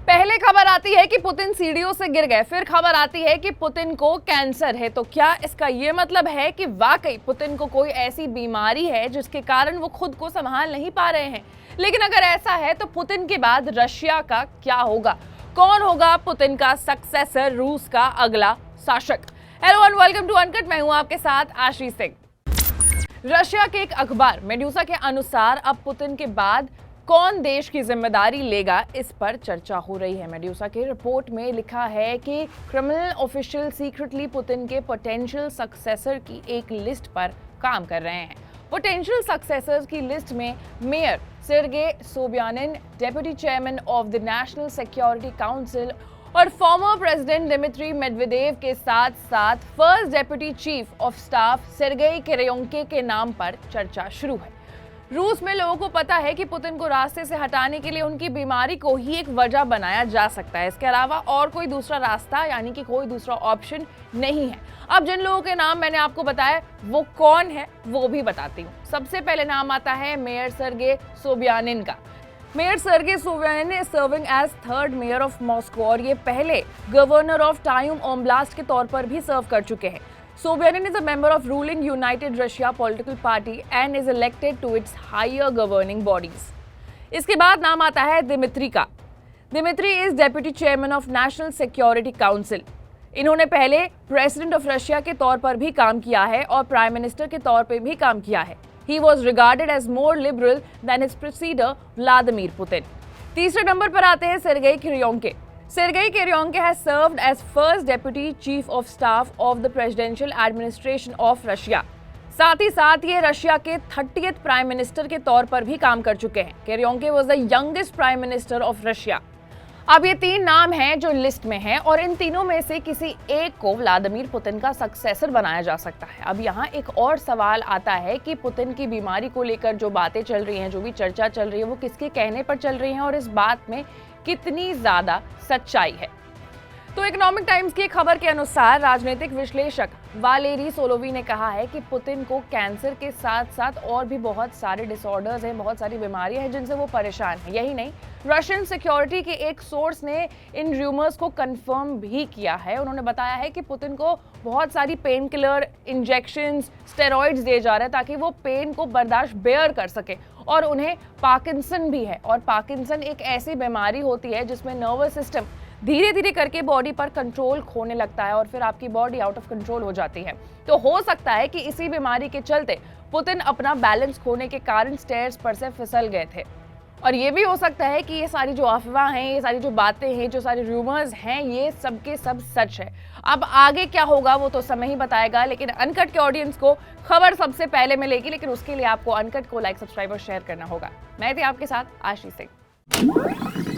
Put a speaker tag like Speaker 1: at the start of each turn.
Speaker 1: पहले खबर आती है कि पुतिन सीढ़ियों से गिर गए, फिर खबर आती है कि पुतिन को कैंसर है। तो क्या इसका ये मतलब है कि वाकई पुतिन को कोई ऐसी बीमारी है जिसके कारण वो खुद को संभाल नहीं पा रहे हैं? लेकिन अगर ऐसा है तो पुतिन के बाद रशिया का क्या होगा? कौन होगा पुतिन का सक्सेसर, रूस का अगला शासक? Hello and welcome to Uncut. मैं हूं आपके साथ आशीष सिंह। रशिया के एक अखबार मेडुसा के अनुसार अब पुतिन के बाद कौन देश की जिम्मेदारी लेगा, इस पर चर्चा हो रही है। मेडुसा की रिपोर्ट में लिखा है कि क्रिमिनल ऑफिशियल सीक्रेटली पुतिन के पोटेंशियल सक्सेसर की एक लिस्ट पर काम कर रहे हैं। पोटेंशियल सक्सेसर्स की लिस्ट में mayor Sergei Sobyanin, deputy chairman of the national security council और फॉर्मर प्रेसिडेंट दिमित्री मेदवेदेव के साथ साथ first deputy chief of staff Sergei Kiriyenko के नाम पर चर्चा शुरू है। रूस में लोगों को पता है कि पुतिन को रास्ते से हटाने के लिए उनकी बीमारी को ही एक वजह बनाया जा सकता है। इसके अलावा और कोई दूसरा रास्ता यानी कि कोई दूसरा ऑप्शन नहीं है। अब जिन लोगों के नाम मैंने आपको बताया वो कौन है वो भी बताती हूँ। सबसे पहले नाम आता है मेयर सेर्गेई सोबियानिन का। Mayor Sergei Sobyanin is serving as third mayor of Moscow और ये पहले गवर्नर ऑफ टाइम ओब्लास्ट के तौर पर भी सर्व कर चुके हैं। Sobyanin is a member of ruling United Russia political party and is elected to its higher governing bodies. इसके बाद नाम आता है दिमित्री का। Dmitry is deputy chairman of national security council. इन्होंने पहले प्रेसिडेंट ऑफ रशिया के तौर पर भी काम किया है और प्राइम मिनिस्टर के तौर पर भी काम किया है। He was regarded as more liberal than his predecessor Vladimir Putin. तीसरे नंबर पर आते हैं Sergei किरियोंके। Sergei Kiryonke has served as first deputy chief of staff of the presidential administration of Russia. साथ ही साथ ये रशिया के 30th प्राइम मिनिस्टर के तौर पर भी काम कर चुके हैं। Kiryonke was the youngest prime minister of Russia. अब ये तीन नाम हैं जो लिस्ट में हैं और इन तीनों में से किसी एक को व्लादिमीर पुतिन का सक्सेसर बनाया जा सकता है। अब यहाँ एक और सवाल आता है कि पुतिन की बीमारी को लेकर जो बातें चल रही हैं, जो भी चर्चा चल रही है, वो किसके कहने पर चल रही हैं और इस बात में कितनी ज्यादा सच्चाई है। तो इकोनॉमिक टाइम्स की खबर के अनुसार राजनीतिक विश्लेषक वालेरी सोलोवी ने कहा है कि पुतिन को कैंसर के साथ साथ और भी बहुत सारे डिसऑर्डर्स हैं, बहुत सारी बीमारियां हैं जिनसे वो परेशान है। यही नहीं, रशियन सिक्योरिटी के एक सोर्स ने इन रूमर्स को कंफर्म भी किया है। उन्होंने बताया है कि पुतिन को बहुत सारी पेन किलर, इंजेक्शंस, स्टेरॉइड्स दिए जा रहे हैं ताकि वो पेन को बर्दाश्त बेयर कर सके। और उन्हें पार्किंसन भी है और पार्किंसन एक ऐसी बीमारी होती है जिसमें नर्वस सिस्टम धीरे धीरे करके बॉडी पर कंट्रोल खोने लगता है और फिर आपकी बॉडी आउट ऑफ कंट्रोल हो जाती है। तो हो सकता है कि इसी बीमारी के चलते पुतिन अपना बैलेंस खोने के कारण स्टेयर्स पर से फिसल गए थे। और ये भी हो सकता है कि ये सारी जो अफवाह हैं, ये सारी जो बातें हैं, जो सारी रूमर्स हैं, ये सब के सब सच है। अब आगे क्या होगा वो तो समय ही बताएगा, लेकिन अनकट के ऑडियंस को खबर सबसे पहले मिलेगी। लेकिन उसके लिए आपको अनकट को लाइक, सब्सक्राइब और शेयर करना होगा। मैं थी आपके साथ आशीष सिंह।